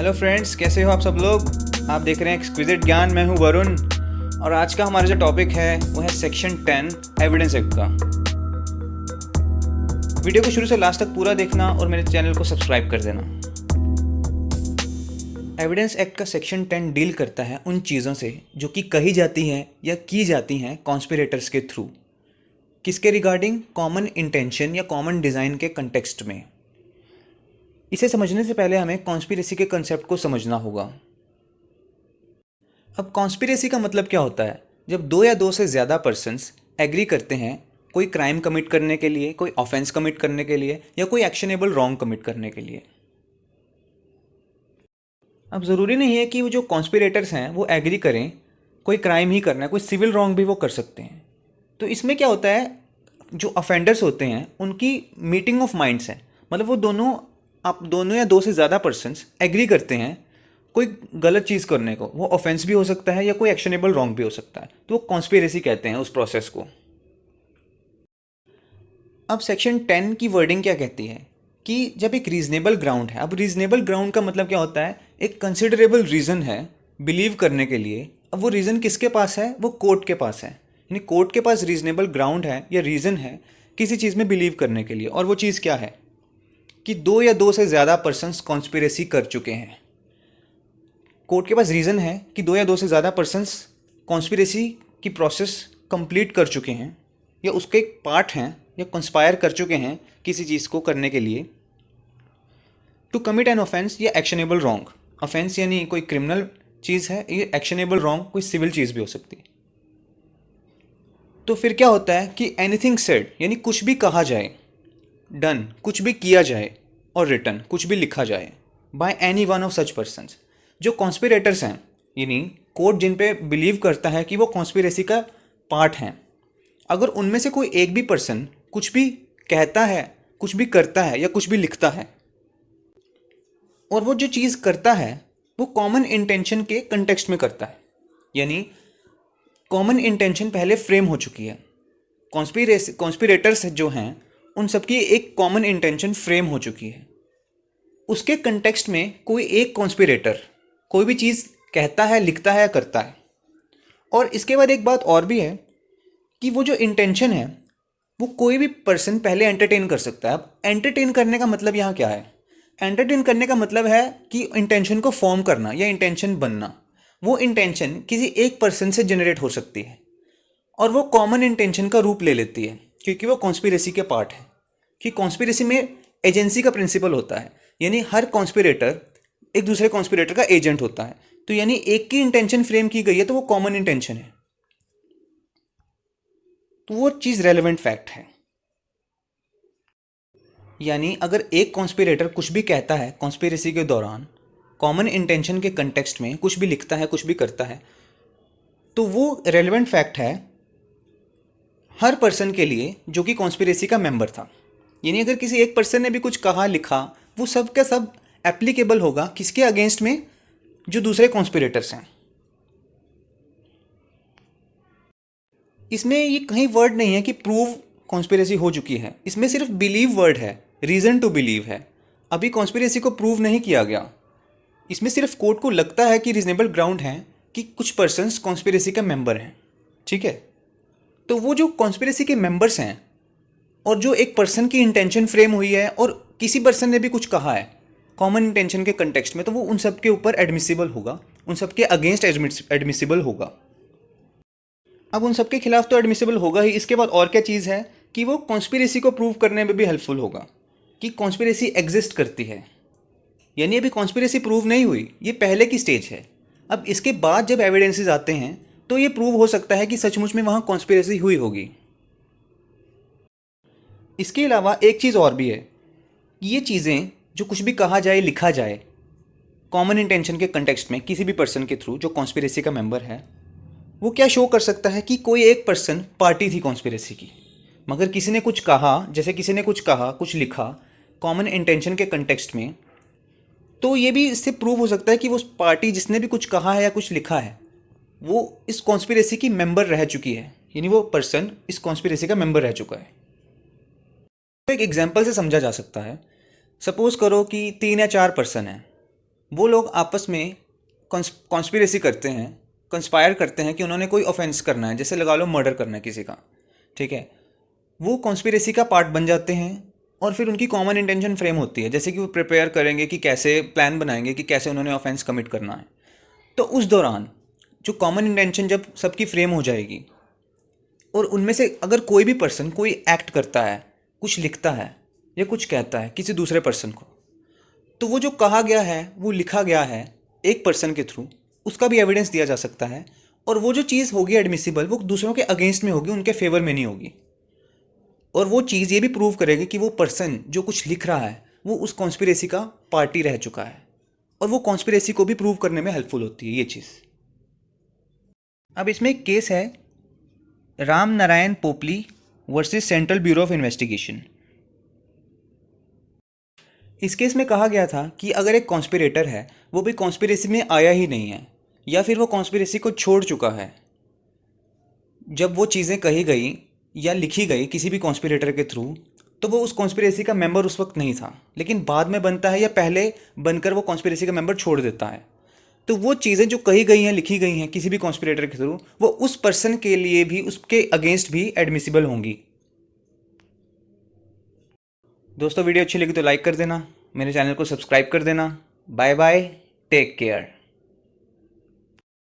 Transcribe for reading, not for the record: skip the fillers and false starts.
Hello friends, कैसे हो आप सब लोग। आप देख रहे हैं एक्सक्विजिट ज्ञान। मैं हूं वरुण और आज का हमारा जो टॉपिक है वो है सेक्शन 10 एविडेंस एक्ट का। वीडियो को शुरू से लास्ट तक पूरा देखना और मेरे चैनल को सब्सक्राइब कर देना। एविडेंस एक्ट का सेक्शन 10 डील करता है उन चीज़ों से जो कि कही जाती हैं या की जाती हैं कॉन्स्पिरेटर्स के थ्रू। किसके रिगार्डिंग? कॉमन इंटेंशन या कॉमन डिज़ाइन के कंटेक्स्ट में। इसे समझने से पहले हमें कॉन्स्पिरेसी के कंसेप्ट को समझना होगा। अब कॉन्स्पिरेसी का मतलब क्या होता है? जब दो या दो से ज़्यादा पर्सन्स एग्री करते हैं कोई क्राइम कमिट करने के लिए, कोई ऑफेंस कमिट करने के लिए या कोई एक्शनेबल रॉन्ग कमिट करने के लिए। अब ज़रूरी नहीं है कि वो जो कॉन्स्पिरेटर्स हैं वो एग्री करें कोई क्राइम ही करना है, कोई सिविल रॉन्ग भी वो कर सकते हैं। तो इसमें क्या होता है, जो ऑफेंडर्स होते हैं उनकी मीटिंग ऑफ माइंड्स है। मतलब वो दोनों, आप दोनों या दो से ज़्यादा पर्सन्स एग्री करते हैं कोई गलत चीज़ करने को। वो ऑफेंस भी हो सकता है या कोई एक्शनेबल रॉन्ग भी हो सकता है, तो वो कॉन्स्पिरेसी कहते हैं उस प्रोसेस को। अब सेक्शन 10 की वर्डिंग क्या कहती है कि जब एक रीजनेबल ग्राउंड है। अब रीजनेबल ग्राउंड का मतलब क्या होता है? एक कंसिडरेबल रीज़न है बिलीव करने के लिए। अब वो रीज़न किसके पास है? वो कोर्ट के पास है। यानी कोर्ट के पास रीजनेबल ग्राउंड है या रीज़न है किसी चीज़ में बिलीव करने के लिए। और वो चीज़ क्या है कि दो या दो से ज़्यादा पर्सन्स कॉन्स्पिरेसी कर चुके हैं। कोर्ट के पास रीज़न है कि दो या दो से ज़्यादा पर्सन्स कॉन्स्पिरेसी की प्रोसेस कंप्लीट कर चुके हैं या उसके एक पार्ट हैं या कंस्पायर कर चुके हैं किसी चीज़ को करने के लिए। टू कमिट एन ऑफेंस या एक्शनेबल रॉन्ग। ऑफेंस यानी कोई क्रिमिनल चीज़ है, ये एक्शनेबल रॉन्ग कोई सिविल चीज़ भी हो सकती है। तो फिर क्या होता है कि एनीथिंग सेड यानी कुछ भी कहा जाए, डन कुछ भी किया जाए, और रिटन कुछ भी लिखा जाए by any one of such persons. जो कॉन्स्पिरेटर्स हैं यानी कोर्ट जिन पे बिलीव करता है कि वो कॉन्स्पिरेसी का पार्ट हैं, अगर उनमें से कोई एक भी पर्सन कुछ भी कहता है, कुछ भी करता है या कुछ भी लिखता है, और वो जो चीज़ करता है वो कॉमन इंटेंशन के कंटेक्स्ट में करता है, यानी कॉमन इंटेंशन पहले फ्रेम हो चुकी है। कॉन्स्पिरेटर्स जो हैं उन सबकी एक कॉमन इंटेंशन फ्रेम हो चुकी है। उसके कंटेक्स्ट में कोई एक कॉन्स्पिरेटर कोई भी चीज़ कहता है, लिखता है या करता है। और इसके बाद एक बात और भी है कि वो जो इंटेंशन है वो कोई भी पर्सन पहले एंटरटेन कर सकता है। अब एंटरटेन करने का मतलब यहाँ क्या है? एंटरटेन करने का मतलब है कि इंटेंशन को फॉर्म करना या इंटेंशन बनना। वो इंटेंशन किसी एक पर्सन से जनरेट हो सकती है और वो कॉमन इंटेंशन का रूप ले लेती है क्योंकि वो कॉन्स्पिरेसी के पार्ट है। कि कॉन्स्पिरेसी में एजेंसी का प्रिंसिपल होता है, यानी हर कॉन्स्पिरेटर एक दूसरे कॉन्स्पिरेटर का एजेंट होता है। तो यानी एक की इंटेंशन फ्रेम की गई है तो वो कॉमन इंटेंशन है, तो वो चीज़ रेलेवेंट फैक्ट है। यानी अगर एक कॉन्स्पिरेटर कुछ भी कहता है कॉन्स्पिरेसी के दौरान, कॉमन इंटेंशन के कंटेक्स्ट में कुछ भी लिखता है, कुछ भी करता है, तो वो रेलेवेंट फैक्ट है हर पर्सन के लिए जो कि कॉन्स्पिरेसी का मेंबर था। यानी अगर किसी एक पर्सन ने भी कुछ कहा, लिखा, वो सब का सब एप्लीकेबल होगा किसके अगेंस्ट में? जो दूसरे कॉन्स्पिरेटर्स हैं। इसमें ये कहीं वर्ड नहीं है कि प्रूव कॉन्स्पिरेसी हो चुकी है, इसमें सिर्फ बिलीव वर्ड है, रीज़न टू बिलीव है। अभी कॉन्स्पिरेसी को प्रूव नहीं किया गया। इसमें सिर्फ कोर्ट को लगता है कि रीजनेबल ग्राउंड है कि कुछ पर्सन्स कॉन्स्पिरेसी का मेंबर हैं। ठीक है, तो वो जो कॉन्स्पिरेसी के मेंबर्स हैं और जो एक पर्सन की इंटेंशन फ्रेम हुई है और किसी पर्सन ने भी कुछ कहा है कॉमन इंटेंशन के कंटेक्स्ट में, तो वो उन सब के ऊपर एडमिसिबल होगा, उन सब के अगेंस्ट एडमिसिबल होगा। अब उन सब के खिलाफ तो एडमिसिबल होगा ही, इसके बाद और क्या चीज़ है कि वो कॉन्स्पिरेसी को प्रूव करने में भी हेल्पफुल होगा कि कॉन्स्पिरेसी एग्जिस्ट करती है। यानी अभी कॉन्स्पिरेसी प्रूव नहीं हुई, ये पहले की स्टेज है। अब इसके बाद जब एविडेंसेस आते हैं तो ये प्रूव हो सकता है कि सचमुच में वहाँ कॉन्स्पिरेसी हुई होगी। इसके अलावा एक चीज़ और भी है कि ये चीज़ें जो कुछ भी कहा जाए, लिखा जाए कॉमन इंटेंशन के कंटेक्स्ट में किसी भी पर्सन के थ्रू जो कॉन्स्पिरेसी का मेंबर है, वो क्या शो कर सकता है कि कोई एक पर्सन पार्टी थी कॉन्स्पिरेसी की। मगर किसी ने कुछ कहा, जैसे किसी ने कुछ कहा, कुछ लिखा कॉमन इंटेंशन के कंटेक्स्ट में, तो ये भी इससे प्रूव हो सकता है कि वो पार्टी जिसने भी कुछ कहा है या कुछ लिखा है वो इस कॉन्स्पिरेसी की मेंबर रह चुकी है, यानी वो पर्सन इस कॉन्स्पिरेसी का मेंबर रह चुका है। तो एक एग्जांपल से समझा जा सकता है। सपोज करो कि 3 या 4 पर्सन हैं, वो लोग आपस में कॉन्स्पिरेसी करते हैं, कंस्पायर करते हैं कि उन्होंने कोई ऑफेंस करना है, जैसे लगा लो मर्डर करना है किसी का, ठीक है। वो कॉन्स्पिरेसी का पार्ट बन जाते हैं और फिर उनकी कॉमन इंटेंशन फ्रेम होती है, जैसे कि वो प्रिपेयर करेंगे कि कैसे प्लान बनाएंगे कि कैसे उन्होंने ऑफेंस कमिट करना है। तो उस दौरान जो कॉमन इंटेंशन जब सबकी फ्रेम हो जाएगी और उनमें से अगर कोई भी पर्सन कोई एक्ट करता है, कुछ लिखता है या कुछ कहता है किसी दूसरे पर्सन को, तो वो जो कहा गया है वो लिखा गया है एक पर्सन के थ्रू, उसका भी एविडेंस दिया जा सकता है। और वो जो चीज़ होगी एडमिसिबल, वो दूसरों के अगेंस्ट में होगी, उनके फेवर में नहीं होगी। और वो चीज़ ये भी प्रूव करेगी कि वो पर्सन जो कुछ लिख रहा है वो उस कॉन्स्पिरेसी का पार्टी रह चुका है, और वो कॉन्स्पिरेसी को भी प्रूव करने में हेल्पफुल होती है ये चीज़। अब इसमें एक केस है, Ram Narayan Popli versus central bureau of investigation. इस केस में कहा गया था कि अगर एक कॉन्स्पिरेटर है, वो भी कॉन्स्पिरेसी में आया ही नहीं है या फिर वो कॉन्स्पिरेसी को छोड़ चुका है, जब वो चीज़ें कही गई या लिखी गई किसी भी कॉन्स्पिरेटर के थ्रू, तो वो उस कॉन्स्पिरेसी का मेंबर उस वक्त नहीं था, लेकिन बाद में बनता है या पहले बनकर वो कॉन्स्पिरेसी का मेंबर छोड़ देता है। तो वो चीज़ें जो कही गई हैं, लिखी गई हैं किसी भी कॉन्स्पिरेटर के थ्रू, वो उस पर्सन के लिए भी, उसके अगेंस्ट भी एडमिसिबल होंगी। दोस्तों वीडियो अच्छी लगी तो लाइक कर देना, मेरे चैनल को सब्सक्राइब कर देना। Bye bye, take care.